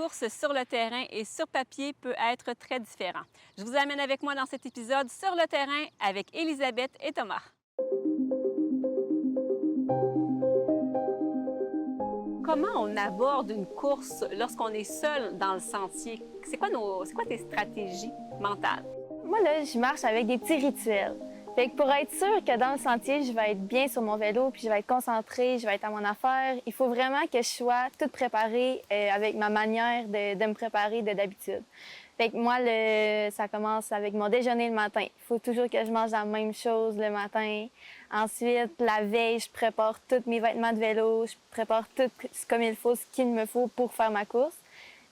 course sur le terrain et sur papier peut être très différent. Je vous amène avec moi dans cet épisode sur le terrain avec Élisabeth et Thomas. Comment on aborde une course lorsqu'on est seul dans le sentier? C'est quoi tes stratégies mentales? Moi, là, je marche avec des petits rituels. Fait que pour être sûre que dans le sentier, je vais être bien sur mon vélo, puis je vais être concentrée, je vais être à mon affaire, il faut vraiment que je sois toute préparée avec ma manière de me préparer d'habitude. Fait que moi, ça commence avec mon déjeuner le matin. Il faut toujours que je mange la même chose le matin. Ensuite, la veille, je prépare tous mes vêtements de vélo, je prépare tout comme il faut, ce qu'il me faut pour faire ma course.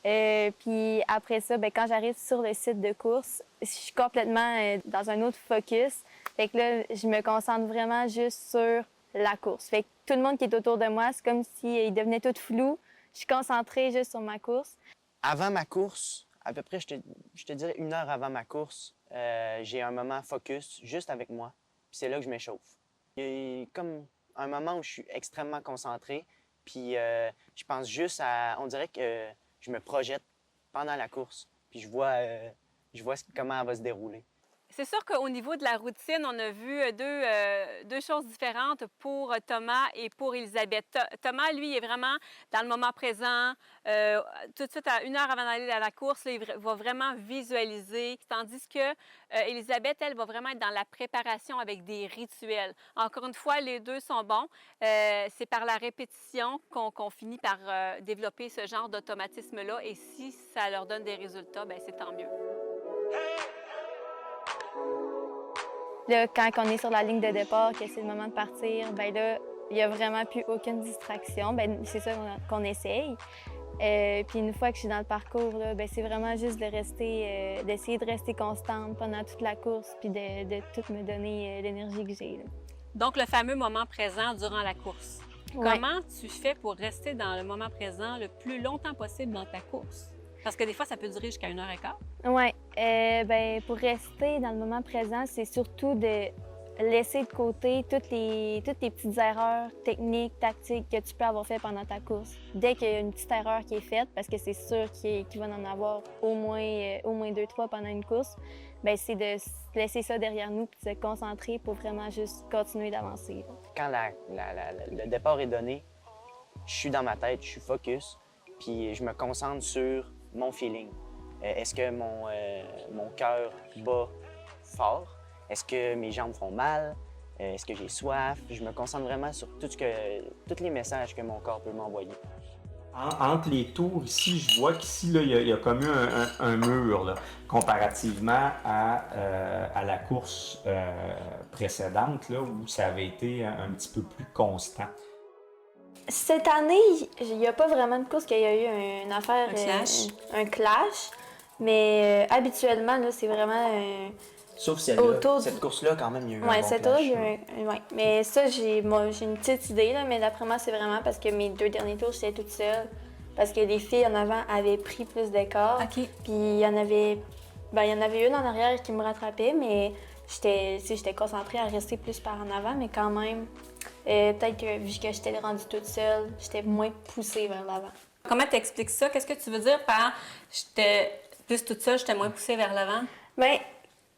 Puis après ça, quand j'arrive sur le site de course, je suis complètement dans un autre focus. Fait que là, je me concentre vraiment juste sur la course. Fait que tout le monde qui est autour de moi, c'est comme s'il devenait tout flou. Je suis concentrée juste sur ma course. Avant ma course, à peu près, je te dirais 1 heure avant ma course, j'ai un moment focus juste avec moi. Puis c'est là que je m'échauffe. Il y a comme un moment où je suis extrêmement concentré. Puis je pense juste à... On dirait que je me projette pendant la course. Puis je vois comment elle va se dérouler. C'est sûr qu'au niveau de la routine, on a vu deux choses différentes pour Thomas et pour Élisabeth. Thomas, lui, est vraiment dans le moment présent. Tout de suite, à 1 heure avant d'aller à la course, là, il va vraiment visualiser. Tandis que Élisabeth, elle, va vraiment être dans la préparation avec des rituels. Encore une fois, les deux sont bons. C'est par la répétition qu'on finit par développer ce genre d'automatisme-là. Et si ça leur donne des résultats, bien, c'est tant mieux. Là, quand on est sur la ligne de départ, que c'est le moment de partir, bien là, il n'y a vraiment plus aucune distraction. Bien, c'est ça qu'on essaye. Puis une fois que je suis dans le parcours, là, bien, c'est vraiment juste d'essayer de rester constante pendant toute la course puis de tout me donner l'énergie que j'ai. Là. Donc, le fameux moment présent durant la course. Ouais. Comment tu fais pour rester dans le moment présent le plus longtemps possible dans ta course? Parce que des fois, ça peut durer jusqu'à 1h15. Oui. Ben, pour rester dans le moment présent, c'est surtout de laisser de côté toutes les petites erreurs techniques, tactiques que tu peux avoir fait pendant ta course. Dès qu'il y a une petite erreur qui est faite, parce que c'est sûr qu'il va en avoir au moins 2-3 pendant une course, ben c'est de laisser ça derrière nous et de se concentrer pour vraiment juste continuer d'avancer. Quand le départ est donné, je suis dans ma tête, je suis focus, puis je me concentre sur mon feeling. Est-ce que mon cœur bat fort? Est-ce que mes jambes font mal? Est-ce que j'ai soif? Je me concentre vraiment sur tous les messages que mon corps peut m'envoyer. Entre les tours, ici, je vois qu'ici, là, il y a comme eu un mur, là, comparativement à la course précédente, là, où ça avait été un petit peu plus constant. Cette année, il n'y a pas vraiment de course qu'il y a eu une affaire... Un clash. Mais habituellement, là, c'est vraiment... Sauf celle-là. Cette course-là, quand même, il y a eu un bon cette clash. Ouais. Mais ça, j'ai une petite idée, là, mais d'après moi, c'est vraiment parce que mes 2 derniers tours, j'étais toute seule. Parce que les filles en avant avaient pris plus d'écart. OK. Puis il y en avait une en arrière qui me rattrapait, mais j'étais concentrée à rester plus par en avant, mais quand même, peut-être que vu que j'étais rendue toute seule, j'étais moins poussée vers l'avant. Comment t'expliques ça? Qu'est-ce que tu veux dire par « j'étais plus toute seule, j'étais moins poussée vers l'avant » ? Bien,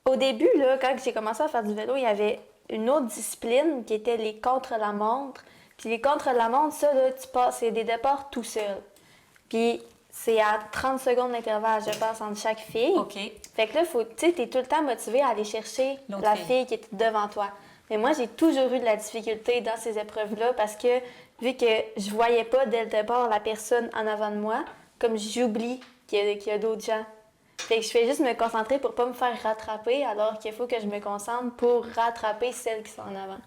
au début, là, quand j'ai commencé à faire du vélo, il y avait une autre discipline qui était les contre-la-montre. Puis les contre-la-montre, ça, là, c'est des départs tout seul. Puis c'est à 30 secondes d'intervalle, je passe entre chaque fille. OK. Fait que là, t'es tout le temps motivé à aller chercher la fille qui est devant toi. Mais moi, j'ai toujours eu de la difficulté dans ces épreuves-là parce que, vu que je voyais pas dès le départ la personne en avant de moi, comme j'oublie qu'il y a d'autres gens. Fait que je fais juste me concentrer pour pas me faire rattraper, alors qu'il faut que je me concentre pour rattraper celles qui sont en avant.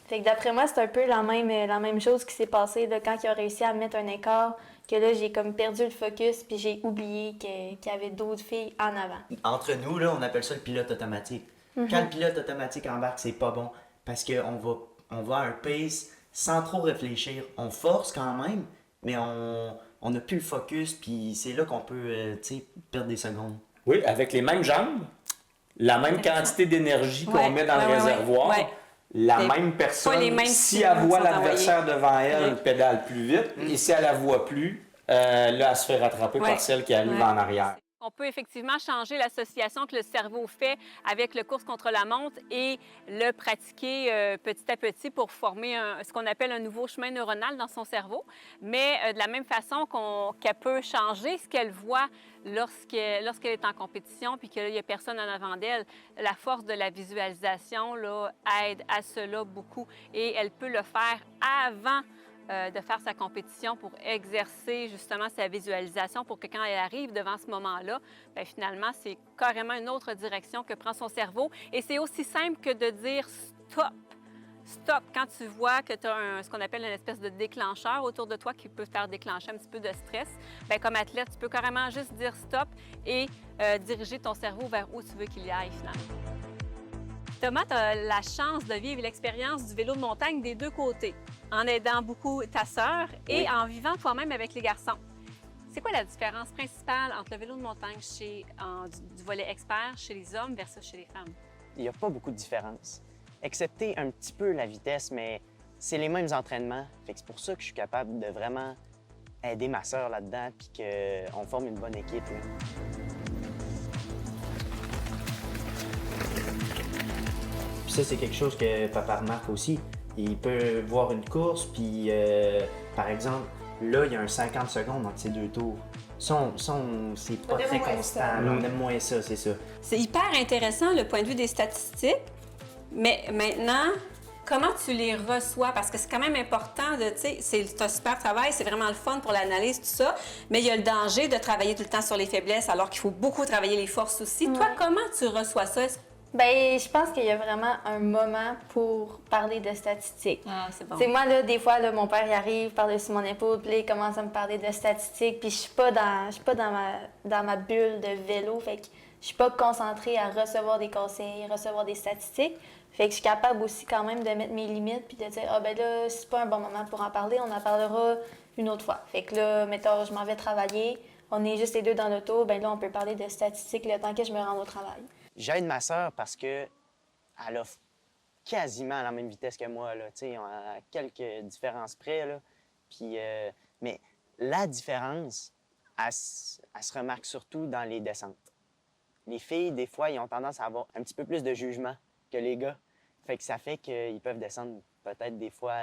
Fait que d'après moi, c'est un peu la même chose qui s'est passée là, quand ils ont réussi à mettre un écart, que là, j'ai comme perdu le focus, puis j'ai oublié qu'il y avait d'autres filles en avant. Entre nous, là, on appelle ça le pilote automatique. Quand le pilote automatique embarque, c'est pas bon, parce qu'on va à un pace sans trop réfléchir. On force quand même, mais on n'a plus le focus, puis c'est là qu'on peut perdre des secondes. Oui, avec les mêmes jambes, la même quantité d'énergie qu'on met dans le réservoir, la même personne, les mêmes si elle voit sont l'adversaire devant elle, pédale plus vite, et si elle la voit plus, Là, elle se fait rattraper Ouais. par celle qui arrive Ouais. en arrière. On peut effectivement changer l'association que le cerveau fait avec le course contre la montre et le pratiquer petit à petit pour former ce qu'on appelle un nouveau chemin neuronal dans son cerveau. Mais de la même façon qu'elle peut changer ce qu'elle voit lorsqu'elle est en compétition puis qu'il n'y a personne en avant d'elle, la force de la visualisation là, aide à cela beaucoup et elle peut le faire avant de faire sa compétition pour exercer justement sa visualisation pour que quand elle arrive devant ce moment-là, bien, finalement, c'est carrément une autre direction que prend son cerveau. Et c'est aussi simple que de dire stop. Stop. Quand tu vois que tu as ce qu'on appelle une espèce de déclencheur autour de toi qui peut faire déclencher un petit peu de stress, bien, comme athlète, tu peux carrément juste dire stop et diriger ton cerveau vers où tu veux qu'il y aille finalement. Thomas, tu as la chance de vivre l'expérience du vélo de montagne des deux côtés, en aidant beaucoup ta sœur et Oui. en vivant toi-même avec les garçons. C'est quoi la différence principale entre le vélo de montagne du volet expert chez les hommes versus chez les femmes? Il n'y a pas beaucoup de différence, excepté un petit peu la vitesse, mais c'est les mêmes entraînements. Fait que c'est pour ça que je suis capable de vraiment aider ma sœur là-dedans puis qu'on forme une bonne équipe, là. Puis ça, c'est quelque chose que papa remarque aussi. Il peut voir une course, puis par exemple, là, il y a un 50 secondes entre ces deux tours. C'est pas très constant. On aime moins ça, c'est ça. C'est hyper intéressant le point de vue des statistiques, mais maintenant, comment tu les reçois? Parce que c'est quand même important de, tu sais, c'est un super travail, c'est vraiment le fun pour l'analyse, tout ça, mais il y a le danger de travailler tout le temps sur les faiblesses alors qu'il faut beaucoup travailler les forces aussi. Toi, Ouais. comment tu reçois ça? Ben, je pense qu'il y a vraiment un moment pour parler de statistiques. Ah, c'est bon. Tu sais, moi, là, des fois, là, mon père, il arrive par-dessus mon épaule, puis là, il commence à me parler de statistiques, puis je suis pas dans ma bulle de vélo, fait que je suis pas concentrée à recevoir des conseils, recevoir des statistiques. Fait que je suis capable aussi quand même de mettre mes limites, puis de dire, ah ben là, c'est pas un bon moment pour en parler, on en parlera une autre fois. Fait que là, mettons, je m'en vais travailler, on est juste les deux dans l'auto, ben là, on peut parler de statistiques le temps que je me rends au travail. J'aide ma sœur parce que elle a quasiment la même vitesse que moi, là, tu sais, à quelques différences près, là. Puis, mais la différence, elle se remarque surtout dans les descentes. Les filles, des fois, ils ont tendance à avoir un petit peu plus de jugement que les gars. Fait que ça fait qu'ils peuvent descendre peut-être des fois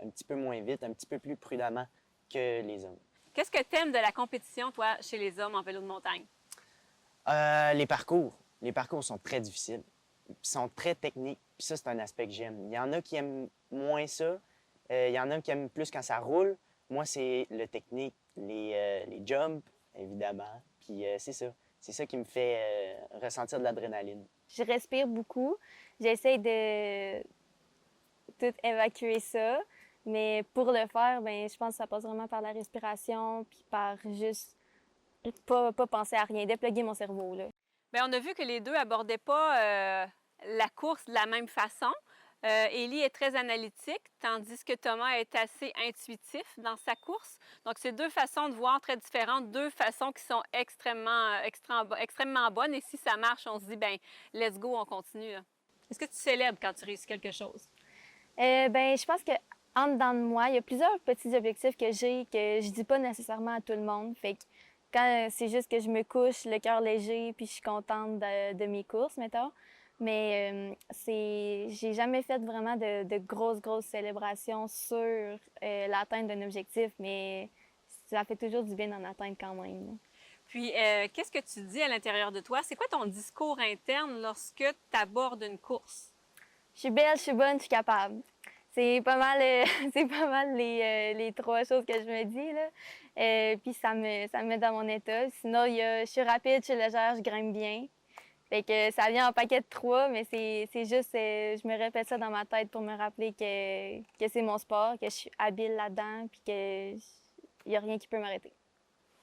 un petit peu moins vite, un petit peu plus prudemment que les hommes. Qu'est-ce que tu aimes de la compétition, toi, chez les hommes en vélo de montagne? Les parcours. Les parcours sont très difficiles. Ils sont très techniques. Puis ça, c'est un aspect que j'aime. Il y en a qui aiment moins ça. Il y en a qui aiment plus quand ça roule. Moi, c'est le technique, les jumps, évidemment. Puis c'est ça. C'est ça qui me fait ressentir de l'adrénaline. Je respire beaucoup. J'essaie de tout évacuer ça. Mais pour le faire, ben, je pense que ça passe vraiment par la respiration, puis par juste pas penser à rien, dépluguer mon cerveau, là. Bien, on a vu que les deux n'abordaient pas la course de la même façon. Élie est très analytique, tandis que Thomas est assez intuitif dans sa course. Donc, c'est deux façons de voir très différentes, deux façons qui sont extrêmement bonnes. Et si ça marche, on se dit, ben, let's go, on continue, là. Est-ce que tu célèbres quand tu réussis quelque chose? Ben, je pense que en dedans de moi, il y a plusieurs petits objectifs que j'ai que je dis pas nécessairement à tout le monde. Fait que quand c'est juste que je me couche, le cœur léger, puis je suis contente de mes courses, mettons. Mais j'ai jamais fait vraiment de grosses célébrations sur l'atteinte d'un objectif, mais ça fait toujours du bien d'en atteindre quand même, là. Puis, qu'est-ce que tu dis à l'intérieur de toi? C'est quoi ton discours interne lorsque tu abordes une course? Je suis belle, je suis bonne, je suis capable. C'est pas mal, c'est pas mal les trois choses que je me dis, là. Puis ça me met dans mon état. Sinon, je suis rapide, je suis légère, je grimpe bien. Fait que ça vient en paquet de trois, mais c'est juste, je me répète ça dans ma tête pour me rappeler que c'est mon sport, que je suis habile là-dedans, puis qu'il n'y a rien qui peut m'arrêter.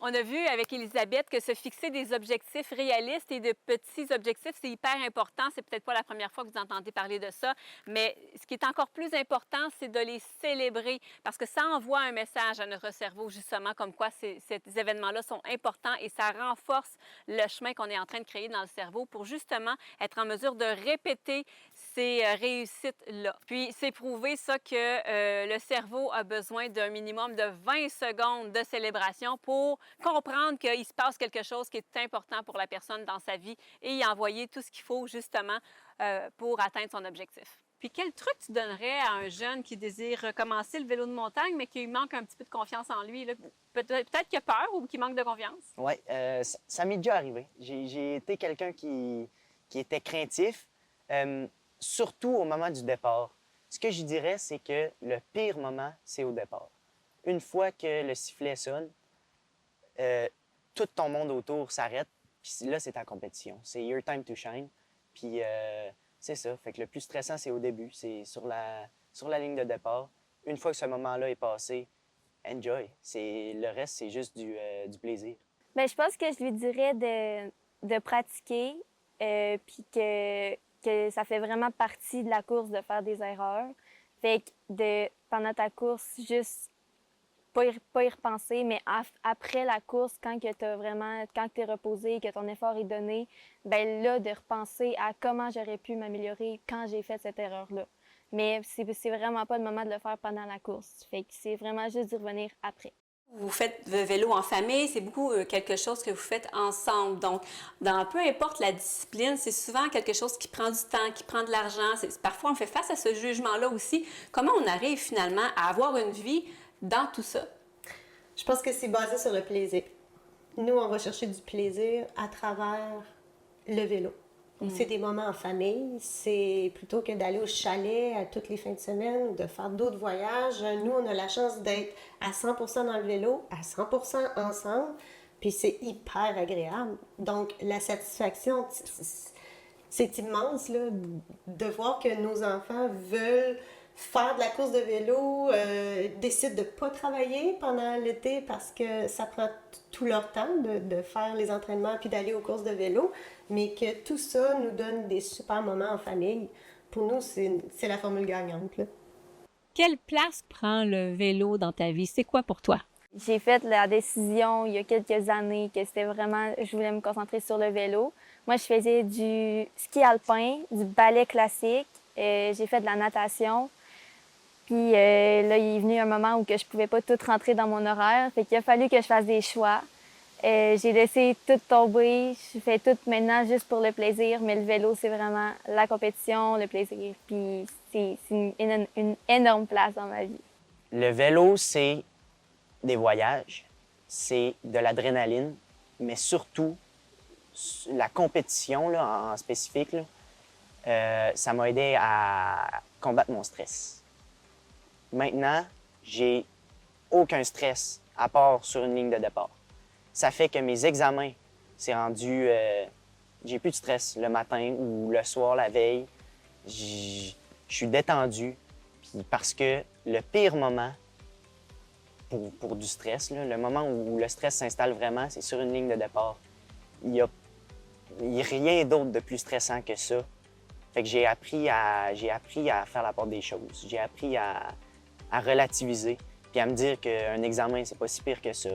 On a vu avec Élisabeth que se fixer des objectifs réalistes et de petits objectifs, c'est hyper important. C'est peut-être pas la première fois que vous entendez parler de ça, mais ce qui est encore plus important, c'est de les célébrer parce que ça envoie un message à notre cerveau, justement, comme quoi ces événements-là sont importants et ça renforce le chemin qu'on est en train de créer dans le cerveau pour justement être en mesure de répéter ces réussites-là. Puis, c'est prouvé ça que le cerveau a besoin d'un minimum de 20 secondes de célébration pour comprendre qu'il se passe quelque chose qui est important pour la personne dans sa vie et y envoyer tout ce qu'il faut justement pour atteindre son objectif. Puis quel truc tu donnerais à un jeune qui désire recommencer le vélo de montagne, mais qui manque un petit peu de confiance en lui? Peut-être qu'il a peur ou qu'il manque de confiance? Oui, ça m'est déjà arrivé. J'ai été quelqu'un qui était craintif, surtout au moment du départ. Ce que je dirais, c'est que le pire moment, c'est au départ. Une fois que le sifflet sonne, tout ton monde autour s'arrête, puis là, c'est ta compétition. C'est your time to shine. Puis c'est ça. Fait que le plus stressant, c'est au début. C'est sur la ligne de départ. Une fois que ce moment-là est passé, enjoy. Le reste, c'est juste du plaisir. Bien, je pense que je lui dirais de pratiquer, puis que ça fait vraiment partie de la course de faire des erreurs. Fait que pendant ta course, juste pas y repenser, mais après la course, quand tu es reposé, que ton effort est donné, bien là, de repenser à comment j'aurais pu m'améliorer quand j'ai fait cette erreur-là. Mais c'est vraiment pas le moment de le faire pendant la course. Fait que c'est vraiment juste d'y revenir après. Vous faites le vélo en famille, c'est beaucoup quelque chose que vous faites ensemble. Donc, peu importe la discipline, c'est souvent quelque chose qui prend du temps, qui prend de l'argent. Parfois, on fait face à ce jugement-là aussi. Comment on arrive finalement à avoir une vie dans tout ça? Je pense que c'est basé sur le plaisir. Nous, on va chercher du plaisir à travers le vélo. C'est des moments en famille. C'est plutôt que d'aller au chalet à toutes les fins de semaine ou de faire d'autres voyages. Nous, on a la chance d'être à 100% dans le vélo, à 100% ensemble. Puis c'est hyper agréable. Donc, la satisfaction, c'est immense là, de voir que nos enfants veulent faire de la course de vélo, décident de ne pas travailler pendant l'été parce que ça prend tout leur temps de faire les entraînements puis d'aller aux courses de vélo, mais que tout ça nous donne des super moments en famille. Pour nous, c'est la formule gagnante, là. Quelle place prend le vélo dans ta vie? C'est quoi pour toi? J'ai fait la décision il y a quelques années que je voulais me concentrer sur le vélo. Moi, je faisais du ski alpin, du ballet classique, j'ai fait de la natation. Puis là, il est venu un moment où je ne pouvais pas tout rentrer dans mon horaire. Fait qu'il a fallu que je fasse des choix. J'ai laissé tout tomber. Je fais tout maintenant juste pour le plaisir. Mais le vélo, c'est vraiment la compétition, le plaisir. Puis c'est une énorme place dans ma vie. Le vélo, c'est des voyages, c'est de l'adrénaline, mais surtout, la compétition là, en spécifique, là, ça m'a aidé à combattre mon stress. Maintenant, j'ai aucun stress à part sur une ligne de départ. Ça fait que mes examens, c'est rendu... j'ai plus de stress le matin ou le soir, la veille. Je suis détendu. Puis parce que le pire moment pour du stress, là, le moment où le stress s'installe vraiment, c'est sur une ligne de départ. Il y a rien d'autre de plus stressant que ça. Fait que j'ai appris à faire la part des choses. J'ai appris à relativiser, puis à me dire qu'un examen, c'est pas si pire que ça.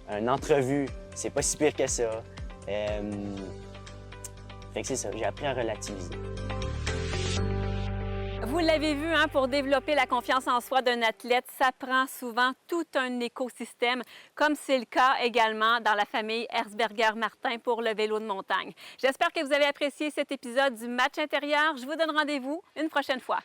Une entrevue, c'est pas si pire que ça. Fait que c'est ça, j'ai appris à relativiser. Vous l'avez vu, hein, pour développer la confiance en soi d'un athlète, ça prend souvent tout un écosystème, comme c'est le cas également dans la famille Herzberger-Martin pour le vélo de montagne. J'espère que vous avez apprécié cet épisode du Match intérieur. Je vous donne rendez-vous une prochaine fois.